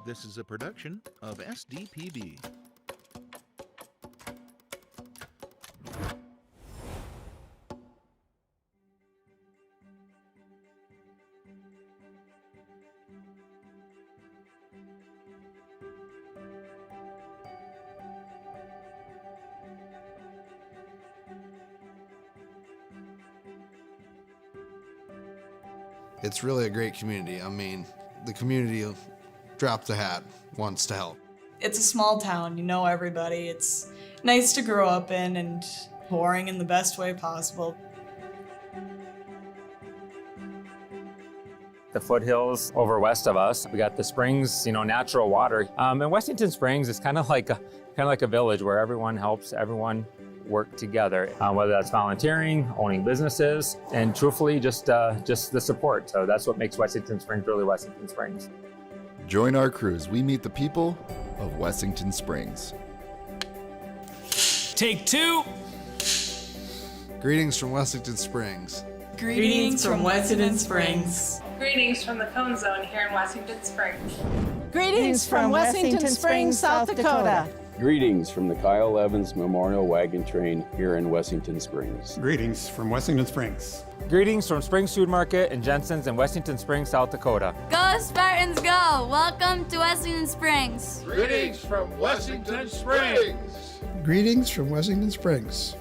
This is a production of SDPB. It's really a great community. I mean, the community dropped the hat, wants to help. It's a small town, you know everybody. It's nice to grow up in and boring in the best way possible. The foothills over west of us, we got the springs, natural water. And Wessington Springs is kind of like a village where everyone helps, everyone work together, whether that's volunteering, owning businesses, and truthfully, just the support. So that's what makes Wessington Springs really Wessington Springs. Join our crew as we meet the people of Wessington Springs. Take two. Greetings from Wessington Springs. Greetings from Wessington Springs. Greetings from the Cone Zone here in Wessington Springs. Greetings from Wessington Springs, South Dakota. Greetings from the Kyle Evans Memorial Wagon Train here in Wessington Springs. Greetings from Wessington Springs. Greetings from Springs Food Market and Jensen's in Wessington Springs, South Dakota. Go Spartans go! Welcome to Wessington Springs. Greetings from Wessington Springs. Greetings from Wessington Springs.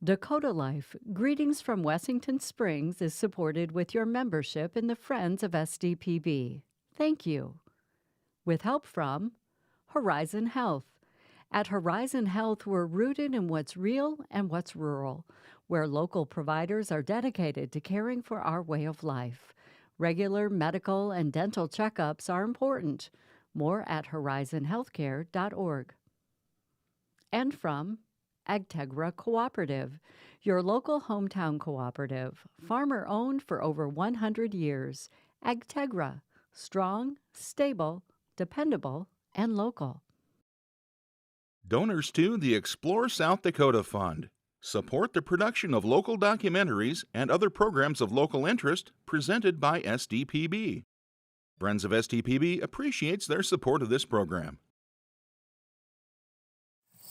Dakota Life, Greetings from Wessington Springs is supported with your membership in the Friends of SDPB. Thank you. With help from Horizon Health. At Horizon Health, we're rooted in what's real and what's rural, where local providers are dedicated to caring for our way of life. Regular medical and dental checkups are important. More at horizonhealthcare.org. And from Agtegra Cooperative, your local hometown cooperative, farmer-owned for over 100 years. Agtegra, strong, stable, dependable, and local. Donors to the Explore South Dakota Fund support the production of local documentaries and other programs of local interest presented by SDPB. Friends of SDPB appreciates their support of this program.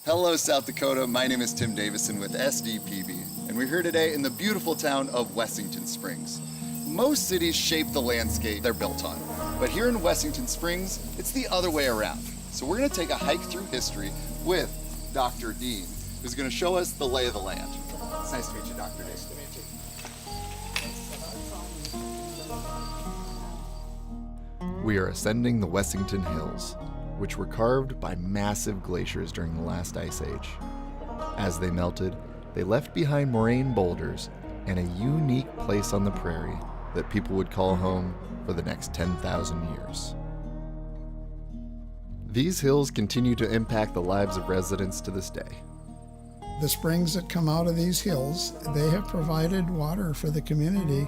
Hello, South Dakota. My name is Tim Davison with SDPB, and we're here today in the beautiful town of Wessington Springs. Most cities shape the landscape they're built on, but here in Wessington Springs, it's the other way around. So we're going to take a hike through history with Dr. Dean, who's going to show us the lay of the land. It's nice to meet you, Dr. Dean. Nice to meet you. We are ascending the Wessington Hills, which were carved by massive glaciers during the last ice age. As they melted, they left behind moraine boulders and a unique place on the prairie that people would call home for the next 10,000 years. These hills continue to impact the lives of residents to this day. The springs that come out of these hills, they have provided water for the community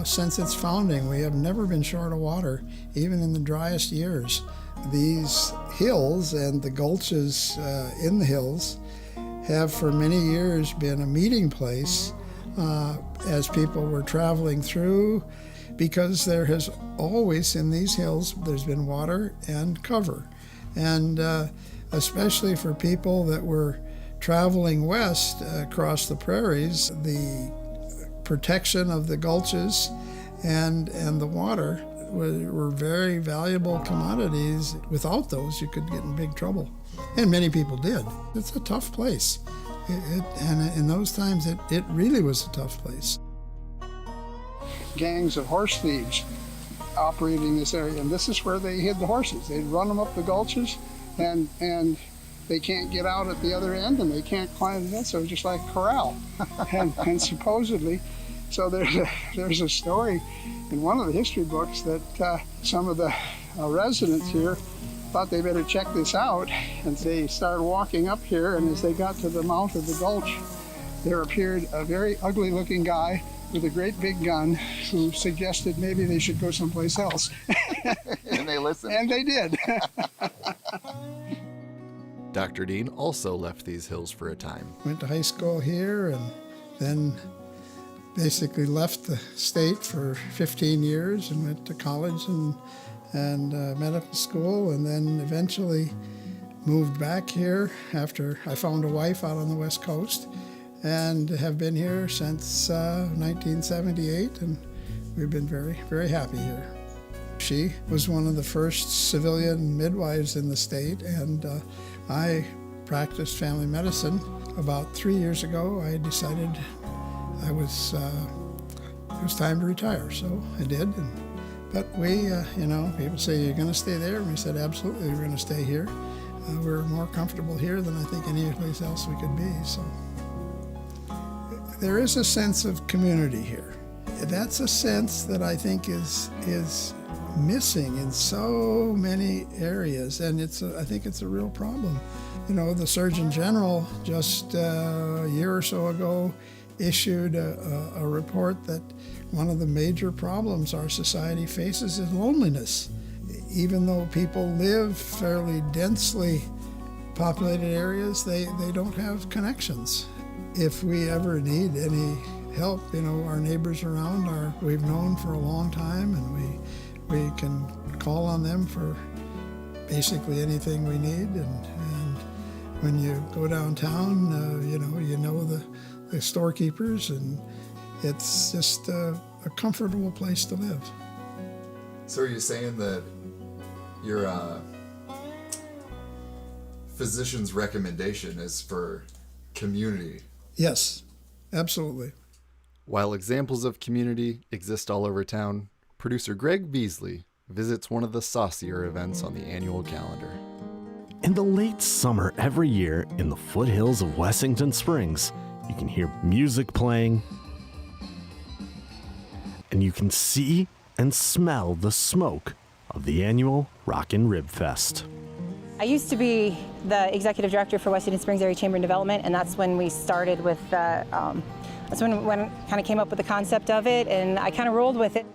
since its founding. We have never been short of water, even in the driest years. These hills and the gulches in the hills have for many years been a meeting place as people were traveling through, because there has always in these hills there's been water and cover. And especially for people that were traveling west across the prairies, the protection of the gulches and the water were very valuable commodities. Without those, you could get in big trouble. And many people did. It's a tough place. And in those times, it really was a tough place. Gangs of horse thieves operating in this area, and this is where they hid the horses. They'd run them up the gulches, and they can't get out at the other end, and they can't climb the fence, so it's just like a corral. and supposedly, so there's a story in one of the history books that some of the residents here thought they better check this out, and they started walking up here, and as they got to the mouth of the gulch, there appeared a very ugly looking guy with a great big gun who suggested maybe they should go someplace else. And they listened. And they did. Dr. Dean also left these hills for a time. Went to high school here, and then basically left the state for 15 years and went to college and medical school, and then eventually moved back here after I found a wife out on the West Coast, and have been here since 1978, and we've been very, very happy here. She was one of the first civilian midwives in the state, and I practiced family medicine. About 3 years ago, I decided it was time to retire, so I did. But we, people say, "You're going to stay there?" And we said, "Absolutely, we're going to stay here. We're more comfortable here than I think any place else we could be." So there is a sense of community here. That's a sense that I think is missing in so many areas, and I think it's a real problem. The Surgeon General just a year or so ago issued a report that one of the major problems our society faces is loneliness. Even though people live fairly densely populated areas, they don't have connections. If we ever need any help, our neighbors around we've known for a long time, and we can call on them for basically anything we need. And when you go downtown, you know the storekeepers, and it's just a comfortable place to live. So are you saying that your physician's recommendation is for community? Yes, absolutely. While examples of community exist all over town, producer Greg Beasley visits one of the saucier events on the annual calendar. In the late summer every year in the foothills of Wessington Springs, you can hear music playing, and you can see and smell the smoke of the annual Rockin Ribfest. I used to be the executive director for Wessington Springs Area Chamber and Development, and that's when we started with that's when kind of came up with the concept of it, and I kind of rolled with it.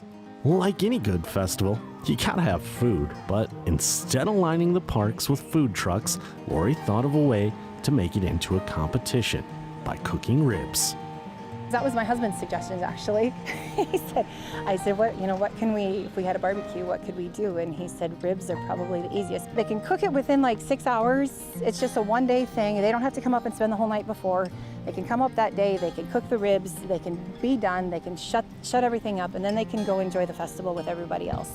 Like any good festival, you gotta have food, but instead of lining the parks with food trucks, Lori thought of a way to make it into a competition by cooking ribs. That was my husband's suggestion, actually. I said, what can we, if we had a barbecue, what could we do? And he said, ribs are probably the easiest. They can cook it within like 6 hours. It's just a one-day thing. They don't have to come up and spend the whole night before. They can come up that day, they can cook the ribs, they can be done, they can shut everything up, and then they can go enjoy the festival with everybody else.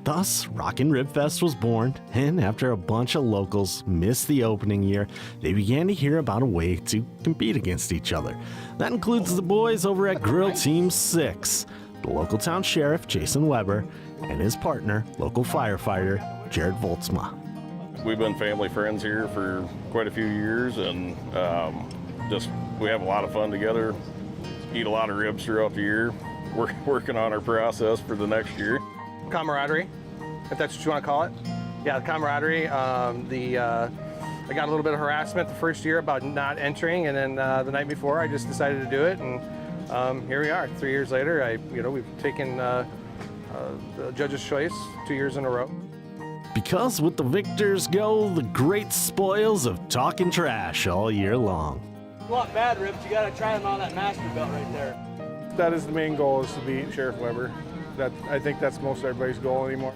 Thus, Rockin Ribfest was born, and after a bunch of locals missed the opening year, they began to hear about a way to compete against each other. That includes the boys over at Grill Team 6, the local town sheriff, Jason Weber, and his partner, local firefighter, Jared Voltsma. We've been family friends here for quite a few years, and we have a lot of fun together, eat a lot of ribs throughout the year, working on our process for the next year. Camaraderie, if that's what you want to call it. Yeah, camaraderie. I got a little bit of harassment the first year about not entering, and then the night before I just decided to do it, and here we are. 3 years later, we've taken the judge's choice 2 years in a row. Because with the victors go the great spoils of talking trash all year long. If you want bad ribs, you gotta try them on that master belt right there. That is the main goal, is to beat Sheriff Weber. I think that's most everybody's goal anymore.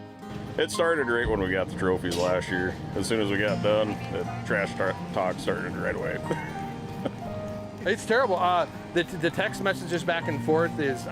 It started right when we got the trophies last year. As soon as we got done, the trash talk started right away. It's terrible. The text messages back and forth is,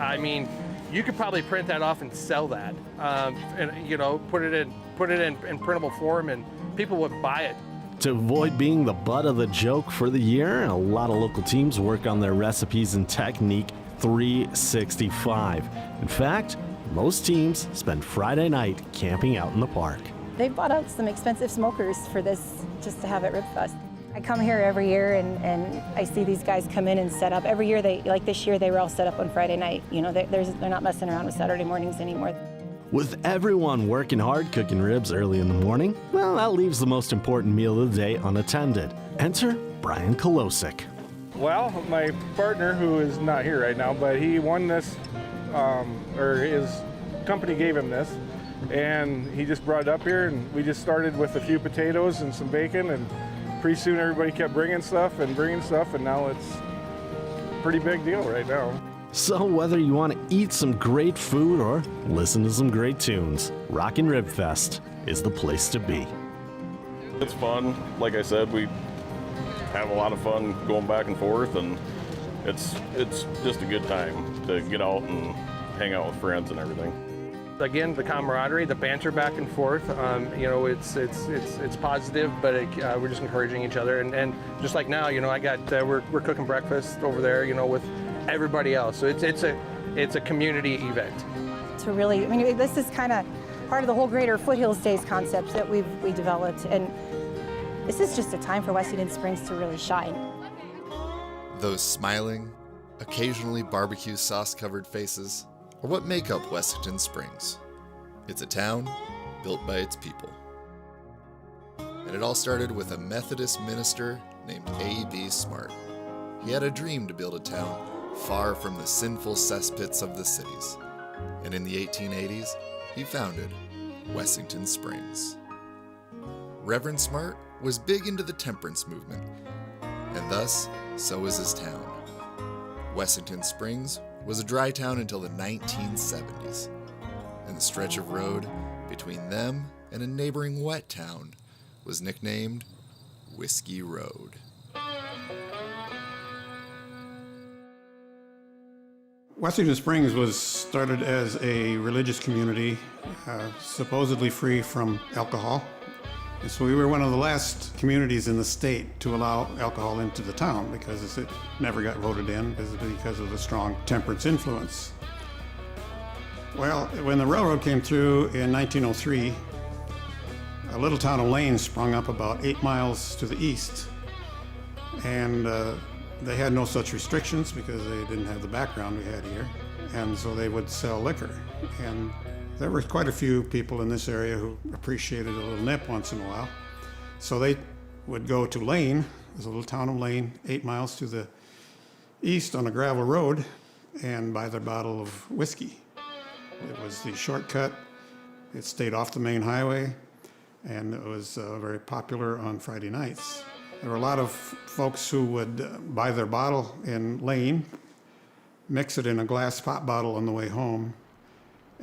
you could probably print that off and sell that, and put it in printable form, and people would buy it. To avoid being the butt of the joke for the year, a lot of local teams work on their recipes and technique 365. In fact, most teams spend Friday night camping out in the park. They bought out some expensive smokers for this, just to have at Ribfest. I come here every year and I see these guys come in and set up. Every year, like this year, they were all set up on Friday night. They're not messing around with Saturday mornings anymore. With everyone working hard cooking ribs early in the morning, well, that leaves the most important meal of the day unattended. Enter Brian Kolosik. Well, my partner, who is not here right now, but he won this, or his company gave him this, and he just brought it up here, and we just started with a few potatoes and some bacon, and pretty soon everybody kept bringing stuff, and now it's a pretty big deal right now. So whether you want to eat some great food or listen to some great tunes, Rockin Ribfest is the place to be. It's fun. Like I said, we have a lot of fun going back and forth, and it's just a good time to get out and hang out with friends and everything. Again, the camaraderie, the banter back and forth, you know, it's positive, but we're just encouraging each other. And just like now, you know, we're cooking breakfast over there, you know, with everybody else. So it's a community event. To really, I mean, this is kind of part of the whole greater Foothills Days concept that we developed, and this is just a time for Wessington Springs to really shine. Those smiling, occasionally barbecue sauce-covered faces are what make up Wessington Springs. It's a town built by its people. And it all started with a Methodist minister named A.B. Smart. He had a dream to build a town far from the sinful cesspits of the cities. And in the 1880s, he founded Wessington Springs. Reverend Smart was big into the temperance movement, and thus, so was his town. Wessington Springs was a dry town until the 1970s, and the stretch of road between them and a neighboring wet town was nicknamed Whiskey Road. Wessington Springs was started as a religious community, supposedly free from alcohol. And so we were one of the last communities in the state to allow alcohol into the town because it never got voted in because of the strong temperance influence. Well, when the railroad came through in 1903, a little town of Lane sprung up about 8 miles to the east. And they had no such restrictions because they didn't have the background we had here. And so they would sell liquor. And there were quite a few people in this area who appreciated a little nip once in a while. So they would go to Lane, there's a little town of Lane, 8 miles to the east on a gravel road, and buy their bottle of whiskey. It was the shortcut. It stayed off the main highway, and it was very popular on Friday nights. There were a lot of folks who would buy their bottle in Lane, mix it in a glass pop bottle on the way home,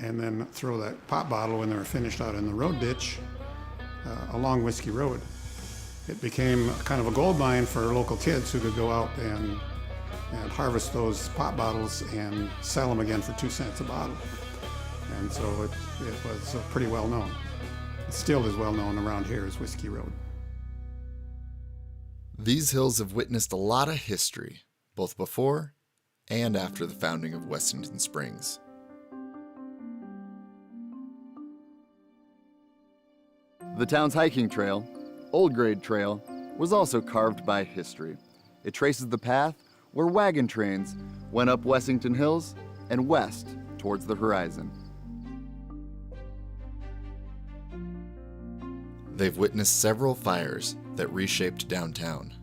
and then throw that pop bottle when they were finished out in the road ditch along Whiskey Road. It became kind of a gold mine for local kids who could go out and harvest those pop bottles and sell them again for 2 cents a bottle. And so it was pretty well known. It still is well known around here as Whiskey Road. These hills have witnessed a lot of history, both before and after the founding of Wessington Springs. The town's hiking trail, Old Grade Trail, was also carved by history. It traces the path where wagon trains went up Wessington Hills and west towards the horizon. They've witnessed several fires that reshaped downtown.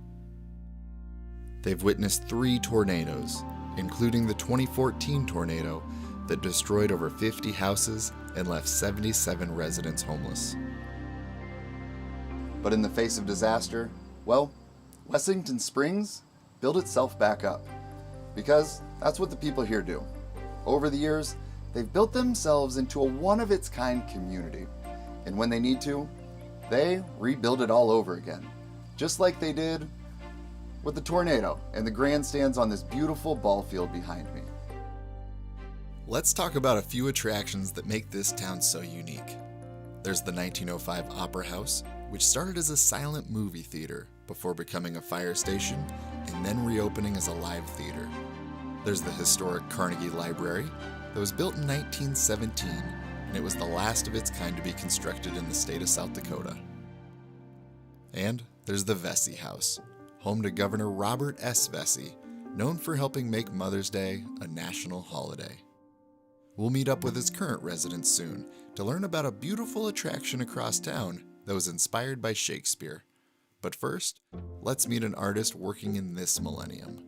They've witnessed 3 tornadoes, including the 2014 tornado that destroyed over 50 houses and left 77 residents homeless. But in the face of disaster, well, Wessington Springs built itself back up. Because that's what the people here do. Over the years, they've built themselves into a one-of-its-kind community. And when they need to, they rebuild it all over again. Just like they did with the tornado and the grandstands on this beautiful ball field behind me. Let's talk about a few attractions that make this town so unique. There's the 1905 Opera House, which started as a silent movie theater before becoming a fire station and then reopening as a live theater. There's the historic Carnegie Library that was built in 1917, and it was the last of its kind to be constructed in the state of South Dakota. And there's the Vesey House, home to Governor Robert S. Vesey, known for helping make Mother's Day a national holiday. We'll meet up with his current residents soon to learn about a beautiful attraction across town that was inspired by Shakespeare. But first, let's meet an artist working in this millennium.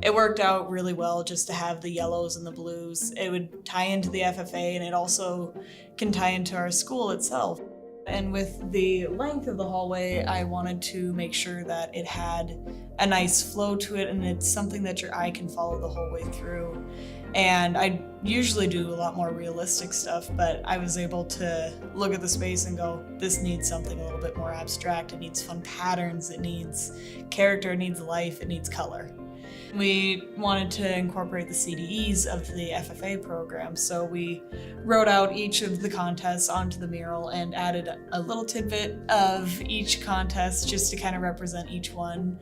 It worked out really well just to have the yellows and the blues. It would tie into the FFA, and it also can tie into our school itself. And with the length of the hallway, I wanted to make sure that it had a nice flow to it and it's something that your eye can follow the whole way through. And I usually do a lot more realistic stuff, but I was able to look at the space and go, this needs something a little bit more abstract. It needs fun patterns, it needs character, it needs life, it needs color. We wanted to incorporate the CDEs of the FFA program, so we wrote out each of the contests onto the mural and added a little tidbit of each contest just to kind of represent each one.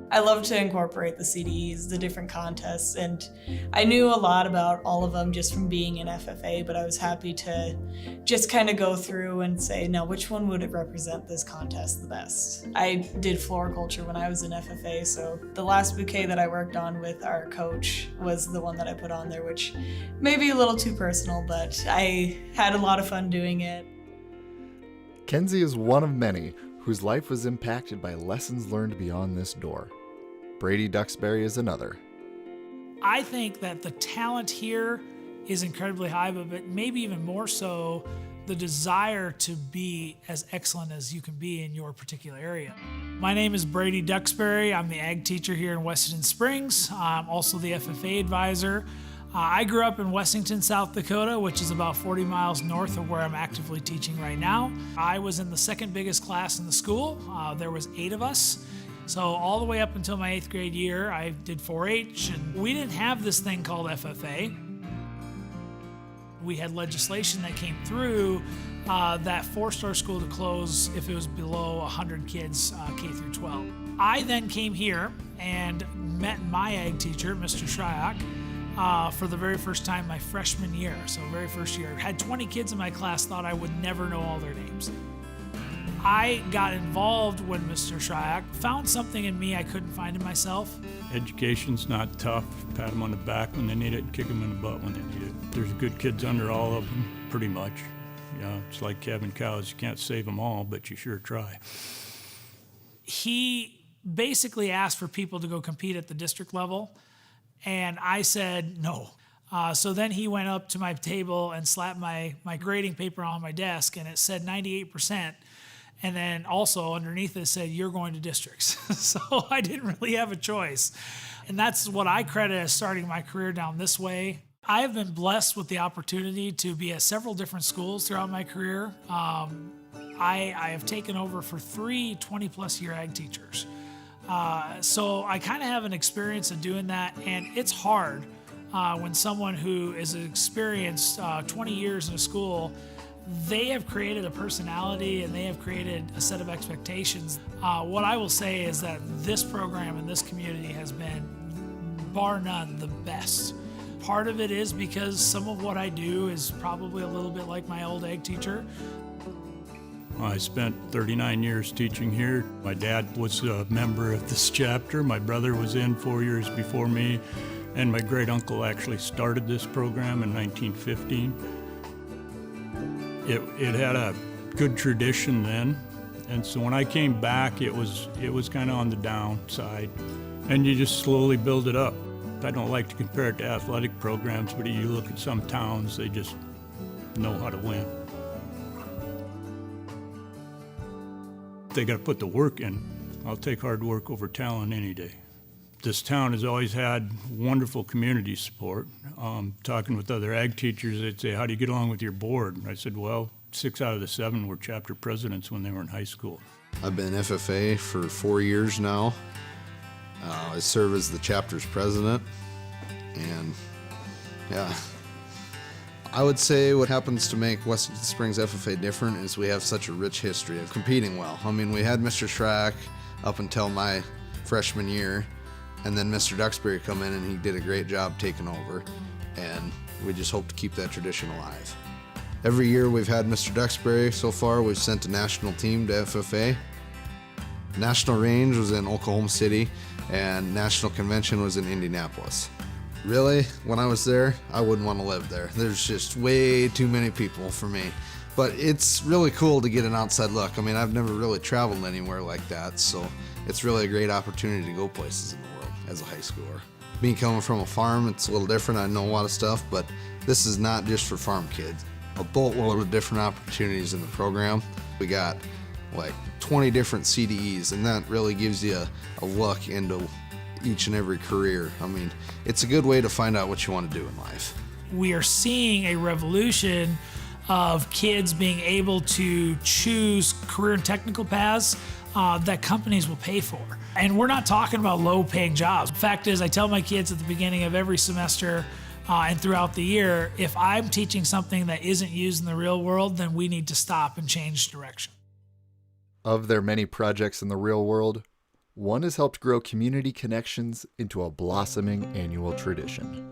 I love to incorporate the CDEs, the different contests, and I knew a lot about all of them just from being in FFA, but I was happy to just kind of go through and say, no, which one would it represent this contest the best? I did floriculture when I was in FFA, so the last bouquet that I worked on with our coach was the one that I put on there, which may be a little too personal, but I had a lot of fun doing it. Kenzie is one of many whose life was impacted by lessons learned beyond this door. Brady Duxbury is another. I think that the talent here is incredibly high, but maybe even more so the desire to be as excellent as you can be in your particular area. My name is Brady Duxbury. I'm the ag teacher here in Wessington Springs. I'm also the FFA advisor. I grew up in Wessington, South Dakota, which is about 40 miles north of where I'm actively teaching right now. I was in the second biggest class in the school. There was 8 of us. So all the way up until my 8th grade year, I did 4-H, and we didn't have this thing called FFA. We had legislation that came through that forced our school to close if it was below 100 kids, K through 12. I then came here and met my ag teacher, Mr. Shryock, for the very first time my freshman year, so very first year. Had 20 kids in my class, thought I would never know all their names. I got involved when Mr. Shryock found something in me I couldn't find in myself. Education's not tough. Pat them on the back when they need it and kick them in the butt when they need it. There's good kids under all of them, pretty much. Yeah, it's like calving cows. You can't save them all, but you sure try. He basically asked for people to go compete at the district level, and I said no. So then he went up to my table and slapped my grading paper on my desk, and it said 98%. And then also underneath it said, you're going to districts. So I didn't really have a choice. And that's what I credit as starting my career down this way. I have been blessed with the opportunity to be at several different schools throughout my career. I have taken over for 3 20-plus year ag teachers. So I kind of have an experience of doing that, and it's hard when someone who is experienced 20 years in a school, they have created a personality and they have created a set of expectations. What I will say is that this program and this community has been, bar none, the best. Part of it is because some of what I do is probably a little bit like my old ag teacher. I spent 39 years teaching here. My dad was a member of this chapter. My brother was in 4 years before me, and my great uncle actually started this program in 1915. It had a good tradition then, and so when I came back, it was kind of on the downside, and you just slowly build it up. I don't like to compare it to athletic programs, but you look at some towns, they just know how to win. They got to put the work in. I'll take hard work over talent any day. This town has always had wonderful community support. Talking with other ag teachers, they'd say, how do you get along with your board? And I said, well, 6 out of the 7 were chapter presidents when they were in high school. I've been FFA for 4 years now. I serve as the chapter's president. And yeah, I would say what happens to make Wessington Springs FFA different is we have such a rich history of competing well. I mean, we had Mr. Schrack up until my freshman year, and then Mr. Duxbury come in and he did a great job taking over, and we just hope to keep that tradition alive. Every year we've had Mr. Duxbury. So far we've sent a national team to FFA. National range was in Oklahoma City, and national convention was in Indianapolis. Really, when I was there, I wouldn't want to live there. There's just way too many people for me. But it's really cool to get an outside look. I mean, I've never really traveled anywhere like that, so it's really a great opportunity to go places in the world as a high schooler. Me coming from a farm, it's a little different. I know a lot of stuff, but this is not just for farm kids. a boatload of different opportunities in the program. We got like 20 different CDEs, and that really gives you a look into each and every career. I mean, it's a good way to find out what you want to do in life. We are seeing a revolution of kids being able to choose career and technical paths that companies will pay for. And we're not talking about low-paying jobs. The fact is, I tell my kids at the beginning of every semester and throughout the year, if I'm teaching something that isn't used in the real world, then we need to stop and change direction. Of their many projects in the real world, one has helped grow community connections into a blossoming annual tradition.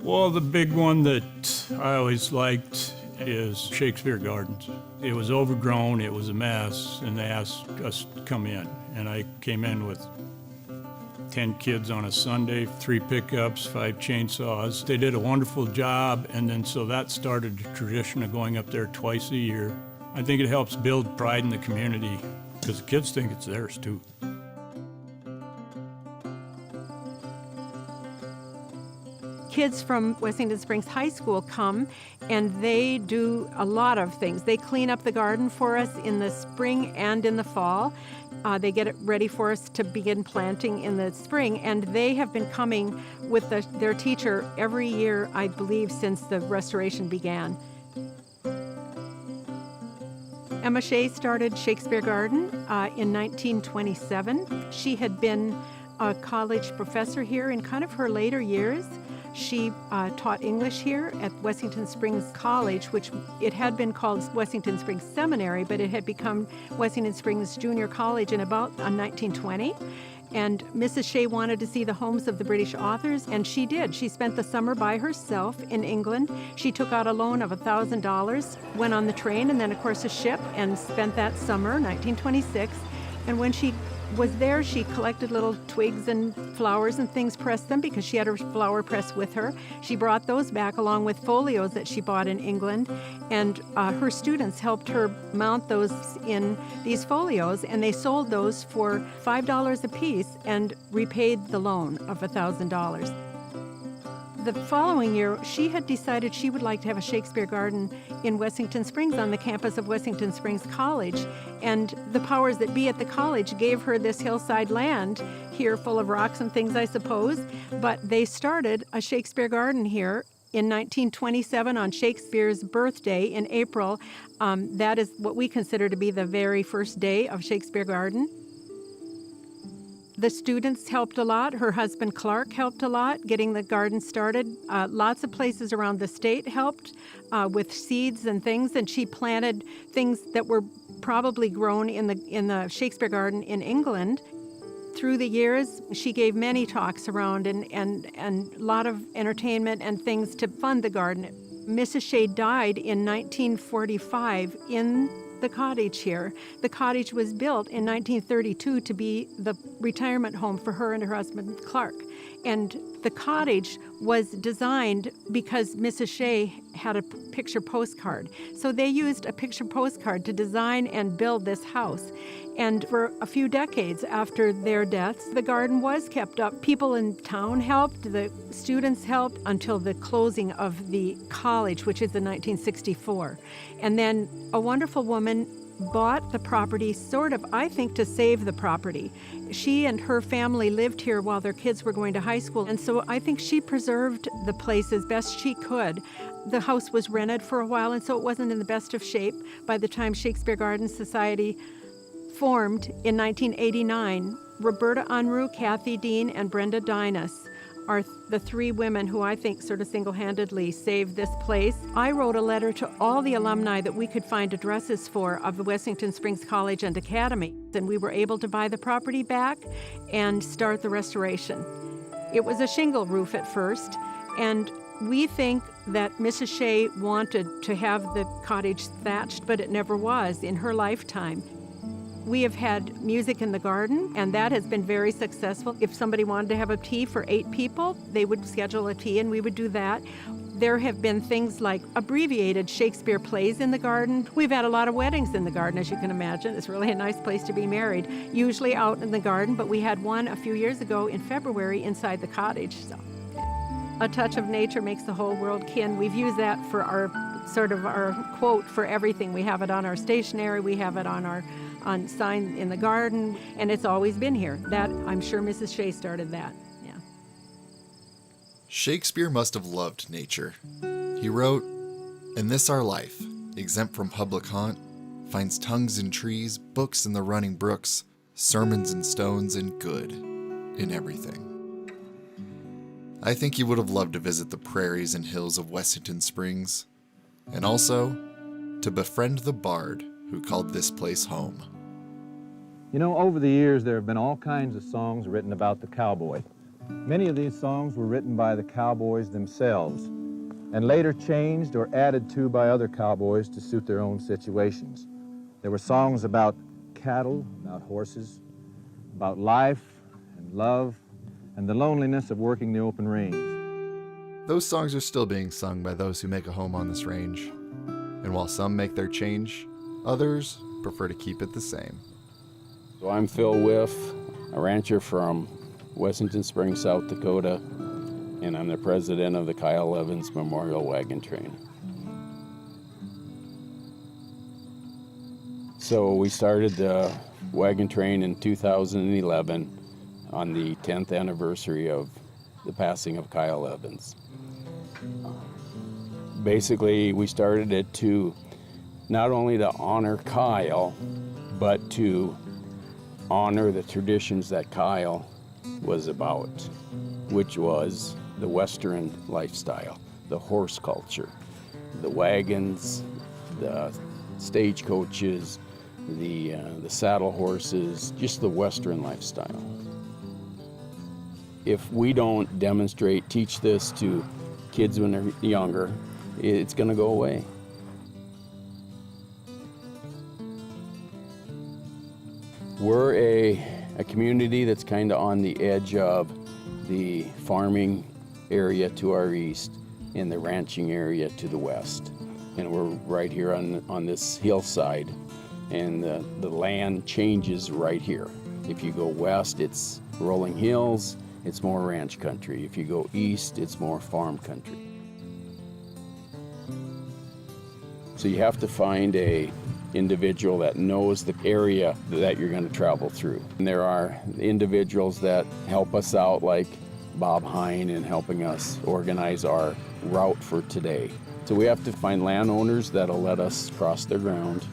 Well, the big one that I always liked is Shakespeare Gardens. It was overgrown, it was a mess, and they asked us to come in. And I came in with 10 kids on a Sunday, 3 pickups, 5 chainsaws. They did a wonderful job, and then so that started a tradition of going up there twice a year. I think it helps build pride in the community because the kids think it's theirs too. Kids from Wessington Springs High School come and they do a lot of things. They clean up the garden for us in the spring and in the fall. They get it ready for us to begin planting in the spring, and they have been coming with their teacher every year, I believe, since the restoration began. Emma Shea started Shakespeare Garden in 1927. She had been a college professor here in kind of her later years. She taught English here at Wessington Springs College, which it had been called Wessington Springs Seminary, but it had become Wessington Springs Junior College in about 1920. And Mrs. Shea wanted to see the homes of the British authors, and she did. She spent the summer by herself in England. She took out a loan of $1,000, went on the train, and then, of course, a ship, and spent that summer, 1926. And when she was there, she collected little twigs and flowers and things, pressed them because she had her flower press with her. She brought those back along with folios that she bought in England, and her students helped her mount those in these folios, and they sold those for $5 a piece and repaid the loan of $1,000. The following year, she had decided she would like to have a Shakespeare Garden in Wessington Springs on the campus of Wessington Springs College. And the powers that be at the college gave her this hillside land here full of rocks and things, I suppose. But they started a Shakespeare Garden here in 1927 on Shakespeare's birthday in April. That is what we consider to be the very first day of Shakespeare Garden. The students helped a lot. Her husband, Clark, helped a lot getting the garden started. Lots of places around the state helped with seeds and things, and she planted things that were probably grown in the Shakespeare Garden in England. Through the years, she gave many talks around and a lot of entertainment and things to fund the garden. Mrs. Shea died in 1945 in the cottage here. The cottage was built in 1932 to be the retirement home for her and her husband, Clark. And the cottage was designed because Mrs. Shea had a picture postcard. So they used a picture postcard to design and build this house. And for a few decades after their deaths, the garden was kept up. People in town helped, the students helped until the closing of the college, which is in 1964. And then a wonderful woman bought the property sort of, I think, to save the property. She and her family lived here while their kids were going to high school, and so I think she preserved the place as best she could. The house was rented for a while, and so it wasn't in the best of shape by the time Shakespeare Garden Society formed in 1989. Roberta Unruh, Kathy Dean, and Brenda Dinas are the 3 women who I think sort of single-handedly saved this place. I wrote a letter to all the alumni that we could find addresses for of the Wessington Springs College and Academy, and we were able to buy the property back and start the restoration. It was a shingle roof at first, and we think that Mrs. Shea wanted to have the cottage thatched, but it never was in her lifetime. We have had music in the garden, and that has been very successful. If somebody wanted to have a tea for 8 people, they would schedule a tea, and we would do that. There have been things like abbreviated Shakespeare plays in the garden. We've had a lot of weddings in the garden, as you can imagine. It's really a nice place to be married, usually out in the garden, but we had one a few years ago in February inside the cottage. So A touch of nature makes the whole world kin. We've used that for our quote for everything. We have it on our stationery, we have it on our sign in the garden, and it's always been here. That, I'm sure Mrs. Shea started that. Yeah. Shakespeare must have loved nature. He wrote, "In this our life, exempt from public haunt, finds tongues in trees, books in the running brooks, sermons in stones, and good in everything." I think he would have loved to visit the prairies and hills of Wessington Springs, and also to befriend the bard who called this place home. You know, over the years there have been all kinds of songs written about the cowboy. Many of these songs were written by the cowboys themselves and later changed or added to by other cowboys to suit their own situations. There were songs about cattle, about horses, about life and love, and the loneliness of working the open range. Those songs are still being sung by those who make a home on this range. And while some make their change, others prefer to keep it the same. So I'm Phil Whiff, a rancher from Wessington Springs, South Dakota, and I'm the president of the Kyle Evans Memorial Wagon Train. So we started the wagon train in 2011 on the 10th anniversary of the passing of Kyle Evans. Basically, we started it to not only to honor Kyle, but to honor the traditions that Kyle was about, which was the Western lifestyle, the horse culture, the wagons, the stagecoaches, the saddle horses, just the Western lifestyle. If we don't demonstrate, teach this to kids when they're younger, it's going to go away. We're a community that's kind of on the edge of the farming area to our east and the ranching area to the west. And we're right here on this hillside, and the land changes right here. If you go west, it's rolling hills, it's more ranch country. If you go east, it's more farm country. So you have to find a individual that knows the area that you're going to travel through. And there are individuals that help us out, like Bob Hine, in helping us organize our route for today. So we have to find landowners that'll let us cross their ground.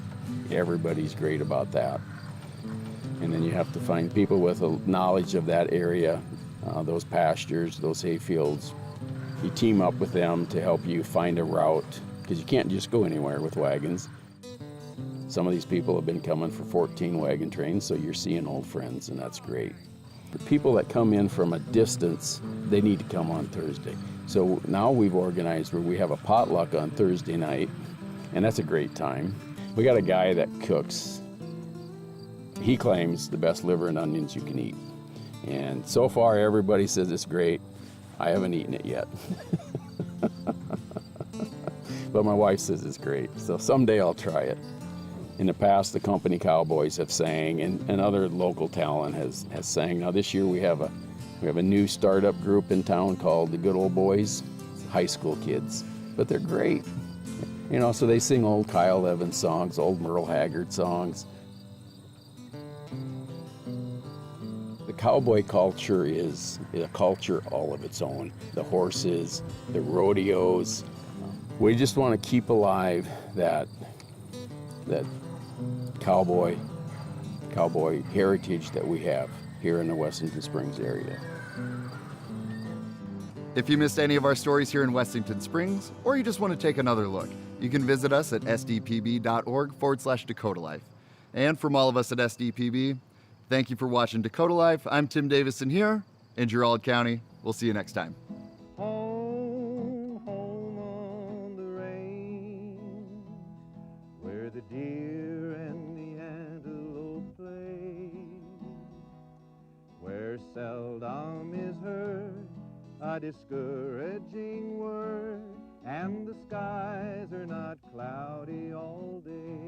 Everybody's great about that. And then you have to find people with a knowledge of that area, those pastures, those hay fields. You team up with them to help you find a route, because you can't just go anywhere with wagons. Some of these people have been coming for 14 wagon trains, so you're seeing old friends, and that's great. The people that come in from a distance, they need to come on Thursday. So now we've organized where we have a potluck on Thursday night, and that's a great time. We got a guy that cooks. He claims the best liver and onions you can eat. And so far, everybody says it's great. I haven't eaten it yet. But my wife says it's great, so someday I'll try it. In the past, the company cowboys have sang, and other local talent has sang. Now this year we have a new startup group in town called the Good Old Boys, high school kids, but they're great. You know, so they sing old Kyle Evans songs, old Merle Haggard songs. The cowboy culture is a culture all of its own. The horses, the rodeos. We just want to keep alive that cowboy heritage that we have here in the Wessington Springs area. If you missed any of our stories here in Wessington Springs, or you just want to take another look, you can visit us at sdpb.org/Dakota Life. And from all of us at SDPB, thank you for watching Dakota Life. I'm Tim Davison here in Girard County. We'll see you next time. Home, home on the range, where the deer and the antelope play, where seldom is heard a discouraging word, and the skies are not cloudy all day.